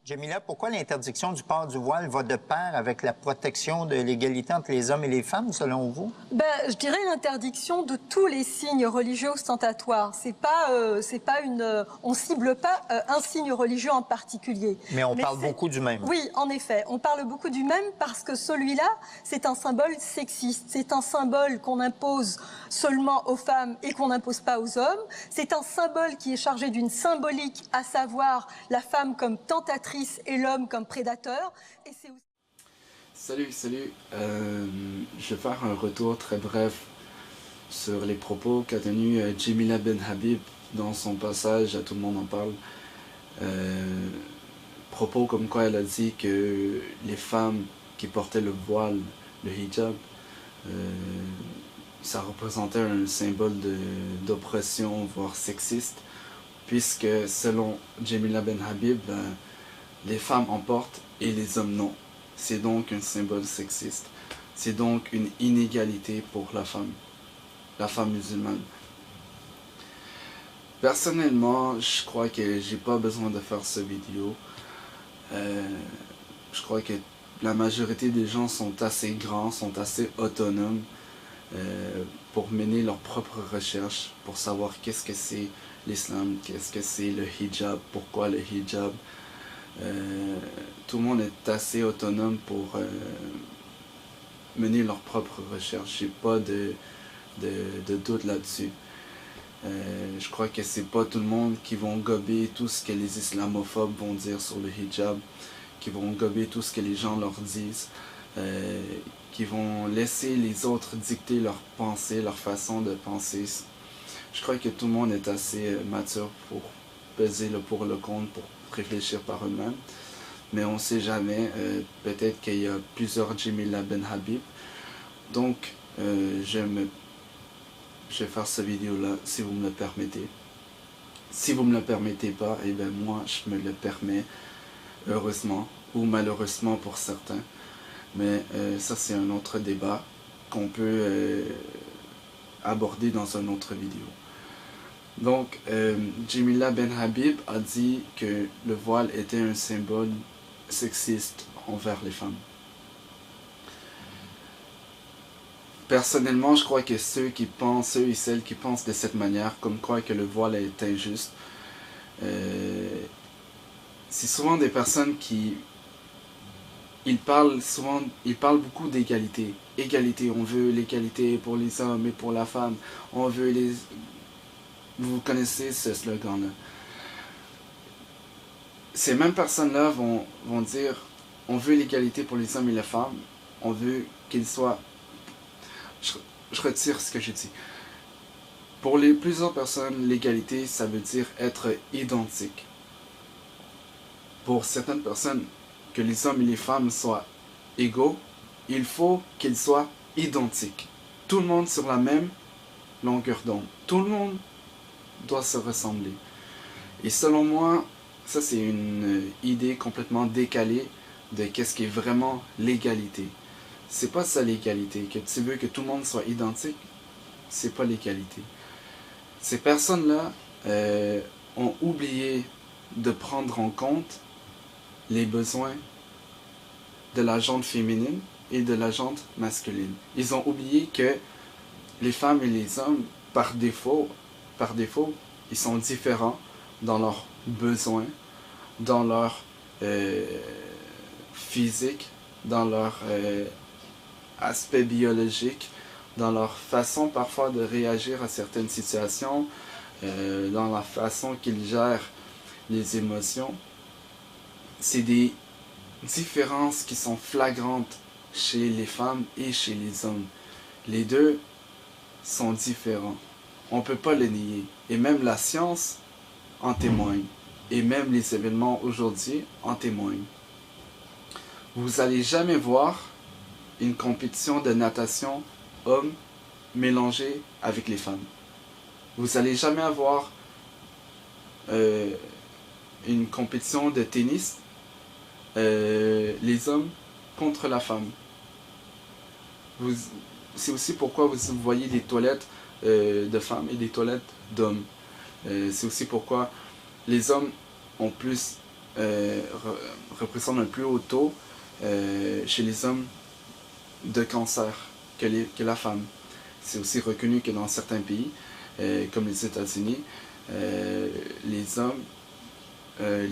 Jamila, pourquoi l'interdiction du port du voile va de pair avec la protection de l'égalité entre les hommes et les femmes, selon vous? Je dirais l'interdiction de tous les signes religieux ostentatoires. C'est pas on cible pas un signe religieux en particulier. Mais on parle beaucoup du même. Oui, en effet, on parle beaucoup du même parce que celui-là, c'est un symbole sexiste. C'est un symbole qu'on impose seulement aux femmes et qu'on n'impose pas aux hommes. C'est un symbole qui est chargé d'une symbolique, à savoir la femme comme tentatrice et l'homme comme prédateur. Et c'est aussi... Salut. Je vais faire un retour très bref sur les propos qu'a tenu Jamila Ben Habib dans son passage à Tout le monde en parle. Propos comme quoi elle a dit que les femmes qui portaient le voile, le hijab, ça représentait un symbole d'oppression, voire sexiste, puisque selon Jamila Ben Habib, les femmes en portent et les hommes non. C'est donc un symbole sexiste. C'est donc une inégalité pour la femme musulmane. Personnellement, je crois que j'ai pas besoin de faire cette vidéo. Je crois que la majorité des gens sont assez grands, sont assez autonomes pour mener leurs propres recherches, pour savoir qu'est-ce que c'est l'islam, qu'est-ce que c'est le hijab, pourquoi le hijab. Tout le monde est assez autonome pour mener leurs propres recherches. J'ai pas de doute là-dessus. Je crois que c'est pas tout le monde qui vont gober tout ce que les islamophobes vont dire sur le hijab, qui vont gober tout ce que les gens leur disent, qui vont laisser les autres dicter leurs pensées, leur façon de penser. Je crois que tout le monde est assez mature pour peser le pour et le contre, pour réfléchir par eux-mêmes. Mais on ne sait jamais, peut-être qu'il y a plusieurs Jamila Ben Habib. Donc, je vais faire cette vidéo-là, si vous me le permettez. Si vous ne me le permettez pas, eh bien moi, je me le permets, heureusement, ou malheureusement pour certains. Mais ça, c'est un autre débat qu'on peut aborder dans une autre vidéo. Donc, Jamila Ben Habib a dit que le voile était un symbole sexiste envers les femmes. Personnellement, je crois que ceux et celles qui pensent de cette manière, comme quoi que le voile est injuste, c'est souvent des personnes qui ils parlent beaucoup d'égalité. Égalité, on veut l'égalité pour les hommes et pour la femme. On veut les... Vous connaissez ce slogan-là. Ces mêmes personnes-là vont dire on veut l'égalité pour les hommes et les femmes, on veut qu'ils soient... Je retire ce que j'ai dit. Pour plusieurs personnes, l'égalité, ça veut dire être identique. Pour certaines personnes, que les hommes et les femmes soient égaux, il faut qu'ils soient identiques. Tout le monde sur la même longueur d'onde. Tout le monde doit se ressembler. Et selon moi, ça c'est une idée complètement décalée de qu'est-ce qui est vraiment l'égalité. C'est pas ça l'égalité, que tu veux que tout le monde soit identique, c'est pas l'égalité. Ces personnes-là ont oublié de prendre en compte les besoins de la gente féminine et de la gente masculine. Ils ont oublié que les femmes et les hommes, par défaut, ils sont différents dans leurs besoins, dans leur physique, dans leur aspect biologique, dans leur façon parfois de réagir à certaines situations, dans la façon qu'ils gèrent les émotions. C'est des différences qui sont flagrantes chez les femmes et chez les hommes. Les deux sont différents. On ne peut pas le nier. Et même la science en témoigne. Et même les événements aujourd'hui en témoignent. Vous n'allez jamais voir une compétition de natation hommes mélangée avec les femmes. Vous n'allez jamais avoir une compétition de tennis les hommes contre la femme. C'est aussi pourquoi vous voyez des toilettes de femmes et des toilettes d'hommes. C'est aussi pourquoi les hommes ont plus représente un plus haut taux chez les hommes de cancer que la femme. C'est aussi reconnu que dans certains pays, comme les États-Unis, les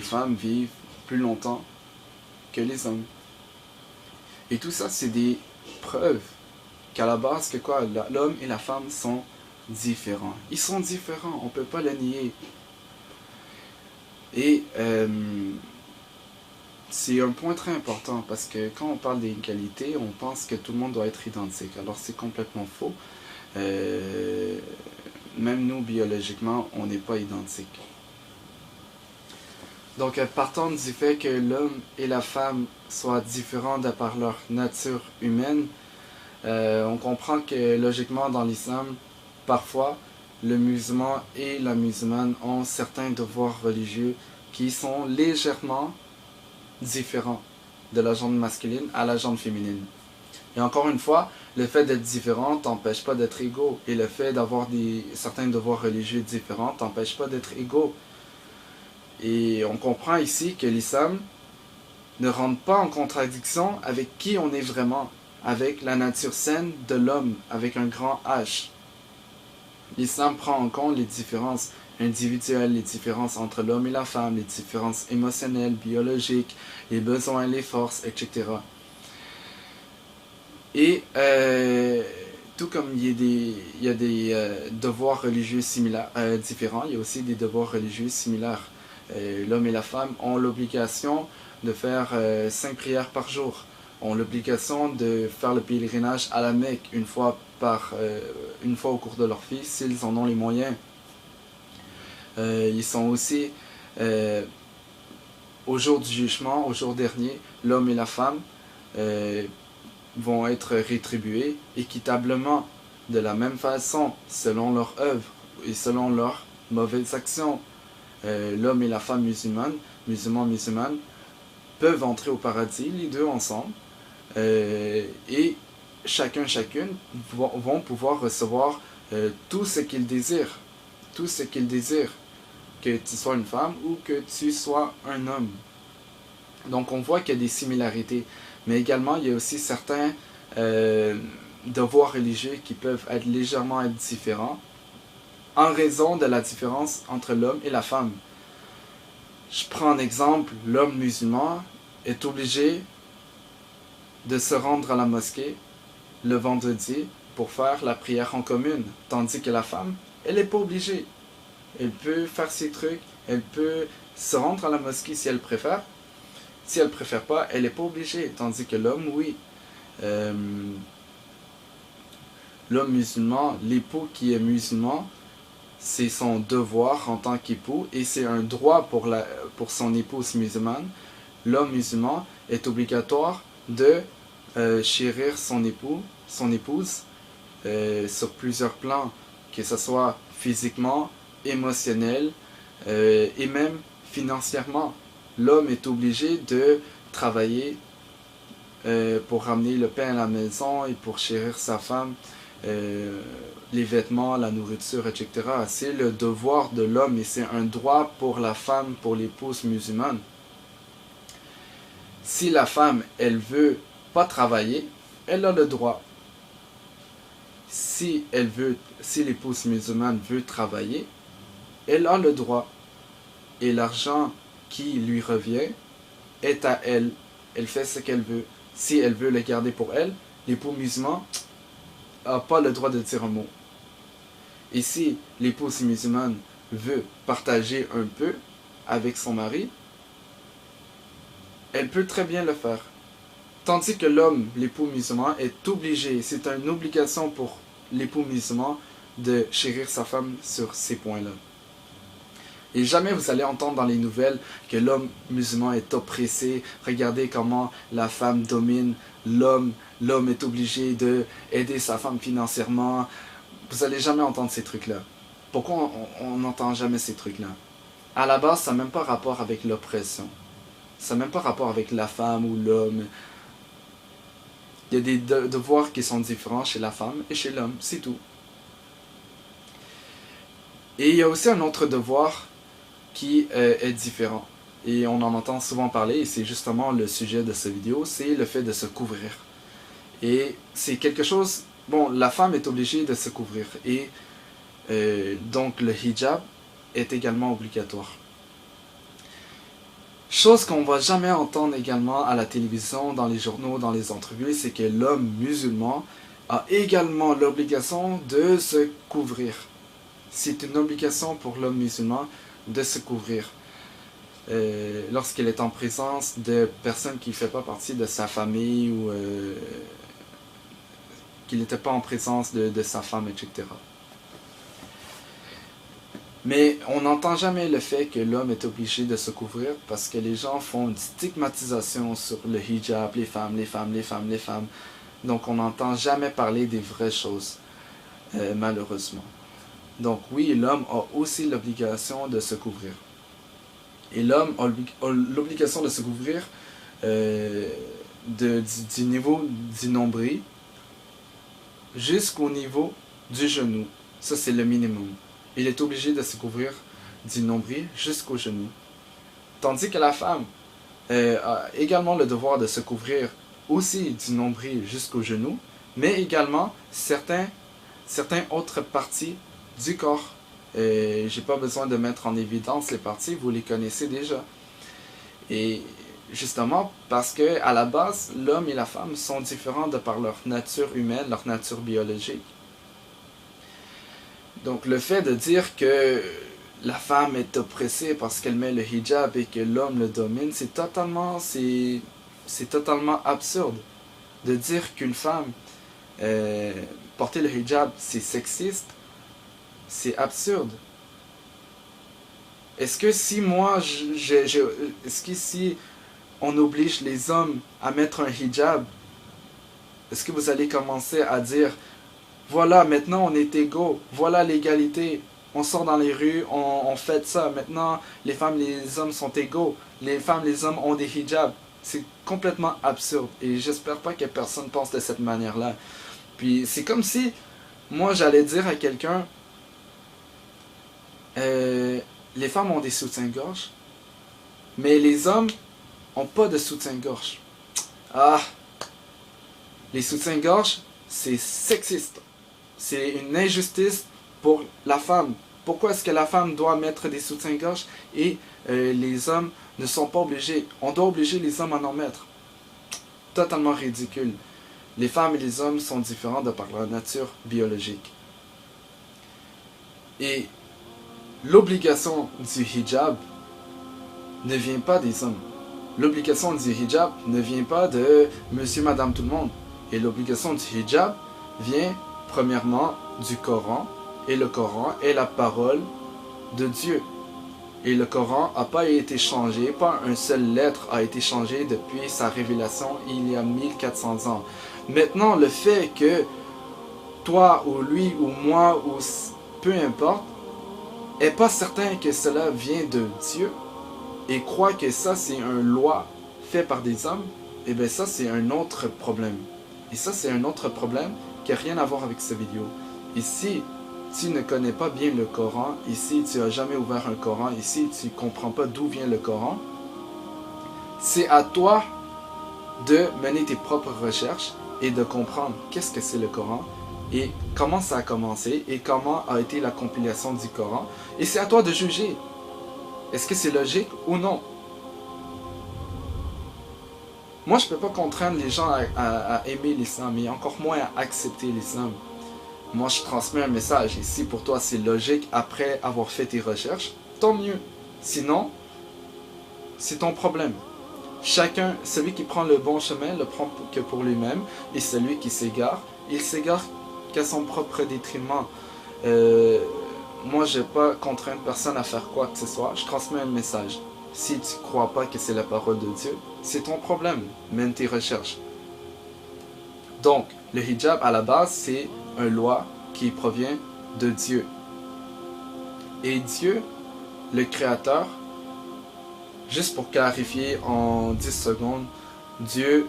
femmes vivent plus longtemps que les hommes. Et tout ça, c'est des preuves qu'à la base, que quoi, l'homme et la femme sont différents. Ils sont différents, on ne peut pas le nier. Et c'est un point très important parce que quand on parle d'égalité, on pense que tout le monde doit être identique. Alors c'est complètement faux. Même nous, biologiquement, on n'est pas identiques. Donc, partant du fait que l'homme et la femme soient différents de par leur nature humaine, on comprend que logiquement dans l'islam, parfois, le musulman et la musulmane ont certains devoirs religieux qui sont légèrement différents de la jante masculine à la jante féminine. Et encore une fois, le fait d'être différent t'empêche pas d'être égaux. Et le fait d'avoir certains devoirs religieux différents t'empêche pas d'être égaux. Et on comprend ici que l'islam ne rentre pas en contradiction avec qui on est vraiment, avec la nature saine de l'homme, avec un grand H. L'islam prend en compte les différences individuelles, les différences entre l'homme et la femme, les différences émotionnelles, biologiques, les besoins, les forces, etc. Et tout comme il y a des devoirs religieux différents, il y a aussi des devoirs religieux similaires. L'homme et la femme ont l'obligation de faire 5 prières par jour, ont l'obligation de faire le pèlerinage à la Mecque une fois au cours de leur vie, s'ils en ont les moyens. Ils sont aussi, au jour du jugement, au jour dernier, l'homme et la femme vont être rétribués équitablement, de la même façon, selon leur œuvre et selon leurs mauvaises actions. L'homme et la femme musulmane, peuvent entrer au paradis, les deux ensemble, et chacune vont pouvoir recevoir tout ce qu'ils désirent, que tu sois une femme ou que tu sois un homme. Donc on voit qu'il y a des similarités, mais également il y a aussi certains devoirs religieux qui peuvent être légèrement différents, en raison de la différence entre l'homme et la femme. Je prends un exemple, l'homme musulman est obligé de se rendre à la mosquée le vendredi pour faire la prière en commune, tandis que la femme, elle n'est pas obligée. Elle peut faire ses trucs, elle peut se rendre à la mosquée si elle préfère. Si elle ne préfère pas, elle n'est pas obligée, tandis que l'homme, oui. L'homme musulman, l'époux qui est musulman, c'est son devoir en tant qu'époux et c'est un droit pour son épouse musulmane. L'homme musulman est obligatoire de chérir son épouse sur plusieurs plans, que ce soit physiquement, émotionnel et même financièrement. L'homme est obligé de travailler pour ramener le pain à la maison et pour chérir sa femme. Les vêtements, la nourriture, etc. C'est le devoir de l'homme et c'est un droit pour la femme, pour l'épouse musulmane. Si la femme, elle veut pas travailler, elle a le droit. Si l'épouse musulmane veut travailler, elle a le droit. Et l'argent qui lui revient est à elle. Elle fait ce qu'elle veut. Si elle veut le garder pour elle, l'époux musulman n'a pas le droit de dire un mot. Et si l'épouse musulmane veut partager un peu avec son mari, elle peut très bien le faire. Tandis que l'homme, l'époux musulman, est obligé, c'est une obligation pour l'époux musulman de chérir sa femme sur ces points-là. Et jamais vous allez entendre dans les nouvelles que l'homme musulman est oppressé. Regardez comment la femme domine l'homme. L'homme est obligé d'aider sa femme financièrement. Vous n'allez jamais entendre ces trucs-là. Pourquoi on n'entend jamais ces trucs-là? À la base, ça n'a même pas rapport avec l'oppression. Ça n'a même pas rapport avec la femme ou l'homme. Il y a des devoirs qui sont différents chez la femme et chez l'homme, c'est tout. Et il y a aussi un autre devoir qui est différent. et on en entend souvent parler, et c'est justement le sujet de cette vidéo, c'est le fait de se couvrir. Et c'est quelque chose... Bon, la femme est obligée de se couvrir, et donc le hijab est également obligatoire. Chose qu'on ne va jamais entendre également à la télévision, dans les journaux, dans les entrevues, c'est que l'homme musulman a également l'obligation de se couvrir. C'est une obligation pour l'homme musulman de se couvrir lorsqu'il est en présence de personnes qui ne font pas partie de sa famille ou qu'il n'était pas en présence de sa femme, etc. Mais on n'entend jamais le fait que l'homme est obligé de se couvrir parce que les gens font une stigmatisation sur le hijab, les femmes, les femmes, les femmes, les femmes. Donc on n'entend jamais parler des vraies choses, malheureusement. Donc oui, l'homme a aussi l'obligation de se couvrir. Et l'homme a l'obligation de se couvrir du niveau du nombril jusqu'au niveau du genou. Ça, c'est le minimum. Il est obligé de se couvrir du nombril jusqu'au genou. Tandis que la femme a également le devoir de se couvrir aussi du nombril jusqu'au genou, mais également certaines autres parties du corps. J'ai pas besoin de mettre en évidence les parties, vous les connaissez déjà. Et justement parce que à la base, l'homme et la femme sont différents de par leur nature humaine, leur nature biologique. Donc le fait de dire que la femme est oppressée parce qu'elle met le hijab et que l'homme le domine, c'est totalement absurde. De dire qu'une femme porter le hijab, c'est sexiste, c'est absurde. Est-ce que si est-ce que si on oblige les hommes à mettre un hijab, est-ce que vous allez commencer à dire voilà, maintenant on est égaux, voilà l'égalité, on sort dans les rues, on fait ça, maintenant les femmes et les hommes sont égaux, les femmes et les hommes ont des hijabs. C'est complètement absurde et j'espère pas que personne pense de cette manière-là. Puis c'est comme si moi j'allais dire à quelqu'un les femmes ont des soutiens-gorge, mais les hommes ont pas de soutien-gorge. Ah, les soutiens-gorge, c'est sexiste. C'est une injustice pour la femme. Pourquoi est-ce que la femme doit mettre des soutiens-gorge et les hommes ne sont pas obligés? On doit obliger les hommes à en mettre. Totalement ridicule. Les femmes et les hommes sont différents de par leur nature biologique. Et l'obligation du hijab ne vient pas des hommes. L'obligation du hijab ne vient pas de monsieur, madame, tout le monde. Et l'obligation du hijab vient premièrement du Coran. Et le Coran est la parole de Dieu. Et le Coran n'a pas été changé, pas une seule lettre a été changée depuis sa révélation il y a 1400 ans. Maintenant, le fait que toi ou lui ou moi ou peu importe, est pas certain que cela vient de Dieu et croit que ça c'est une loi faite par des hommes, et bien ça c'est un autre problème. Et ça c'est un autre problème qui n'a rien à voir avec cette vidéo. Ici, tu ne connais pas bien le Coran, ici tu n'as jamais ouvert un Coran, ici tu ne comprends pas d'où vient le Coran, c'est à toi de mener tes propres recherches et de comprendre qu'est-ce que c'est le Coran et comment ça a commencé et comment a été la compilation du Coran. Et c'est à toi de juger. Est-ce que c'est logique ou non? Moi, je ne peux pas contraindre les gens à aimer l'islam et encore moins à accepter l'islam. Moi, je transmets un message et si pour toi c'est logique après avoir fait tes recherches, tant mieux. Sinon, c'est ton problème. Chacun, celui qui prend le bon chemin, le prend que pour lui-même et celui qui s'égare, il s'égare qu'à son propre détriment. Moi, je n'ai pas contraint personne à faire quoi que ce soit. Je transmets un message. Si tu ne crois pas que c'est la parole de Dieu, c'est ton problème. Mène tes recherches. Donc, le hijab, à la base, c'est une loi qui provient de Dieu. Et Dieu, le Créateur, juste pour clarifier en 10 secondes, Dieu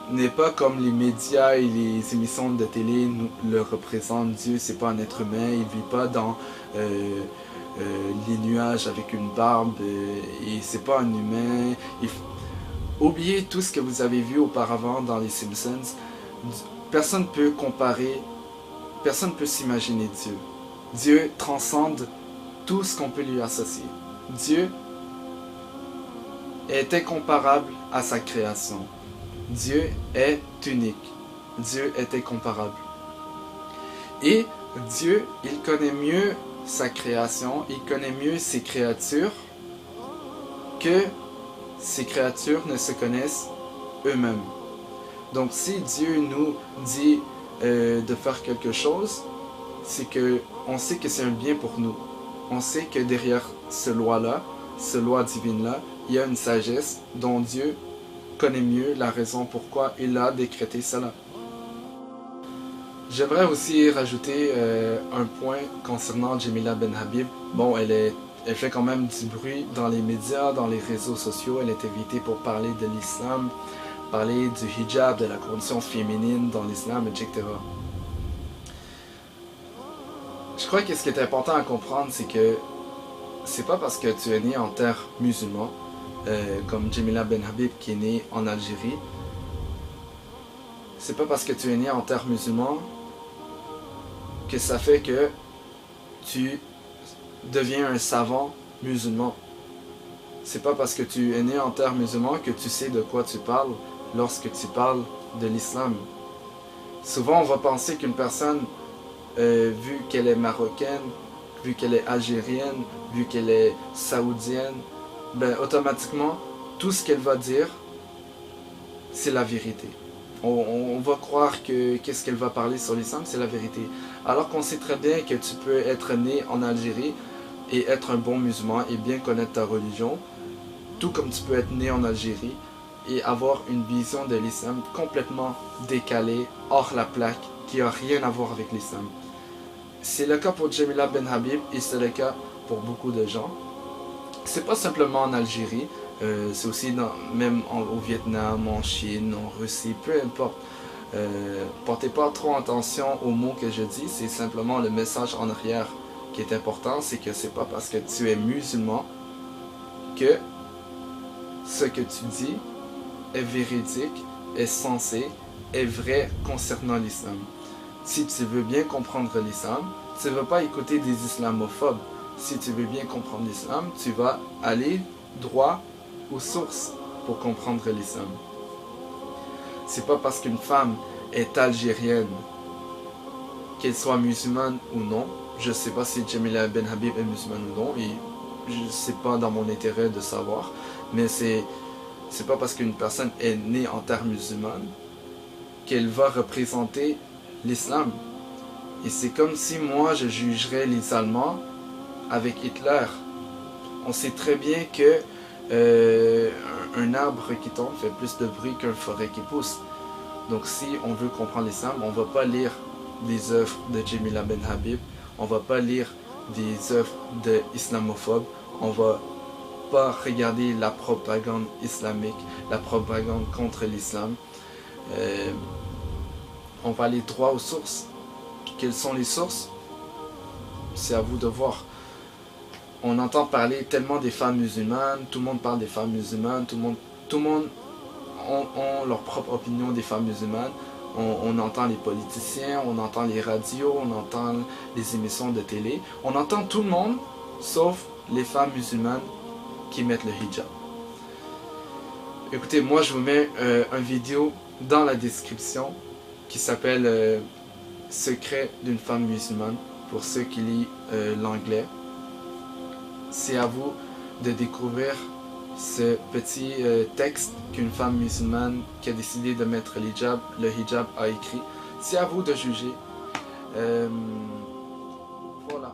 n'est pas comme les médias et les émissions de télé nous le représentent. Dieu, c'est pas un être humain, il vit pas dans les nuages avec une barbe et c'est pas un humain. Oubliez tout ce que vous avez vu auparavant dans les Simpsons. Personne ne peut comparer, personne ne peut s'imaginer Dieu. Dieu transcende tout ce qu'on peut lui associer. Dieu est incomparable à sa création. Dieu est unique. Dieu est incomparable. Et Dieu, il connaît mieux sa création, il connaît mieux ses créatures que ces créatures ne se connaissent eux-mêmes. Donc si Dieu nous dit de faire quelque chose, c'est que on sait que c'est un bien pour nous. On sait que derrière ce loi divine-là, il y a une sagesse dont Dieu connaît mieux la raison pourquoi il a décrété cela. J'aimerais aussi rajouter un point concernant Jamila Ben Habib. Bon, elle fait quand même du bruit dans les médias, dans les réseaux sociaux. Elle est invitée pour parler de l'islam, parler du hijab, de la condition féminine dans l'islam, etc. Je crois que ce qui est important à comprendre, c'est que c'est pas parce que tu es né en terre musulmane, comme Jamila Ben Habib qui est née en Algérie, c'est pas parce que tu es né en terre musulmane que ça fait que tu deviens un savant musulman. C'est pas parce que tu es né en terre musulmane que tu sais de quoi tu parles lorsque tu parles de l'islam. Souvent on va penser qu'une personne, vu qu'elle est marocaine, vu qu'elle est algérienne, vu qu'elle est saoudienne, ben automatiquement tout ce qu'elle va dire c'est la vérité. On va croire que qu'est-ce qu'elle va parler sur l'islam, c'est la vérité. Alors qu'on sait très bien que tu peux être né en Algérie et être un bon musulman et bien connaître ta religion, tout comme tu peux être né en Algérie et avoir une vision de l'islam complètement décalée, hors la plaque, qui n'a rien à voir avec l'islam. C'est le cas pour Jamila Ben Habib et c'est le cas pour beaucoup de gens. C'est pas simplement en Algérie, c'est aussi même au Vietnam, en Chine, en Russie, peu importe. Portez pas trop attention aux mots que je dis, c'est simplement le message en arrière qui est important, c'est que c'est pas parce que tu es musulman que ce que tu dis est véridique, est sensé, est vrai concernant l'islam. Si tu veux bien comprendre l'islam, tu ne vas pas écouter des islamophobes. Si tu veux bien comprendre l'islam, tu vas aller droit aux sources pour comprendre l'islam. C'est pas parce qu'une femme est algérienne, qu'elle soit musulmane ou non. Je sais pas si Jamila Ben Habib est musulmane ou non, et c'est pas dans mon intérêt de savoir. Mais c'est pas parce qu'une personne est née en terre musulmane qu'elle va représenter l'islam. Et c'est comme si moi je jugerais les Allemands avec Hitler. On sait très bien que un arbre qui tombe fait plus de bruit qu'une forêt qui pousse. Donc si on veut comprendre l'islam, on ne va pas lire des œuvres de Jamila Ben Habib, on ne va pas lire des œuvres d'islamophobes, on ne va pas regarder la propagande islamique, la propagande contre l'islam. On va aller droit aux sources. Quelles sont les sources? C'est à vous de voir. On entend parler tellement des femmes musulmanes, tout le monde parle des femmes musulmanes, tout le monde ont leur propre opinion des femmes musulmanes. On entend les politiciens, on entend les radios, on entend les émissions de télé. On entend tout le monde, sauf les femmes musulmanes qui mettent le hijab. Écoutez, moi je vous mets une vidéo dans la description qui s'appelle Secret d'une femme musulmane pour ceux qui lisent l'anglais. C'est à vous de découvrir ce petit texte qu'une femme musulmane qui a décidé de mettre le hijab a écrit. C'est à vous de juger. Voilà.